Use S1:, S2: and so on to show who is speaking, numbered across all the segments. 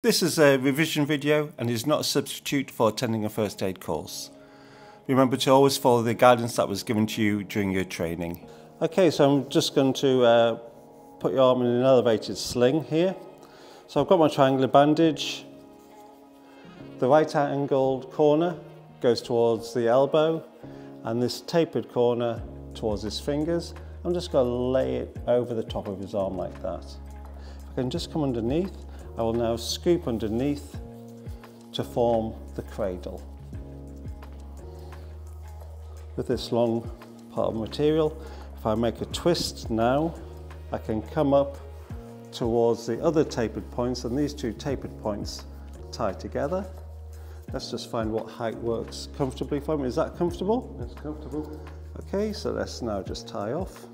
S1: This is a revision video and is not a substitute for attending a first aid course. Remember to always follow the guidance that was given to you during your training. Okay, so I'm just going to put your arm in an elevated sling here. So I've got my triangular bandage. The right angled corner goes towards the elbow and this tapered corner towards his fingers. I'm just going to lay it over the top of his arm like that. If I can just come underneath, I will now scoop underneath to form the cradle. With this long part of material, if I make a twist now, I can come up towards the other tapered points, and these two tapered points tie together. Let's just find what height works comfortably for me. Is that comfortable?
S2: That's comfortable.
S1: Okay, so let's now just tie off.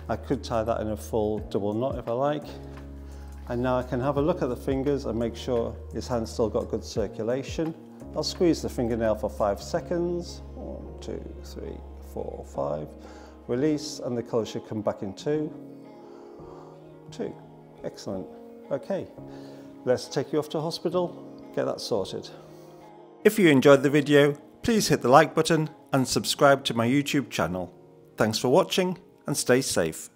S1: I could tie that in a full double knot if I like. And now I can have a look at the fingers and make sure his hand's still got good circulation. I'll squeeze the fingernail for 5 seconds. 1, 2, 3, 4, 5. Release, and the colour should come back in 2. Excellent. Okay, let's take you off to hospital, get that sorted. If you enjoyed the video, please hit the like button and subscribe to my YouTube channel. Thanks for watching and stay safe.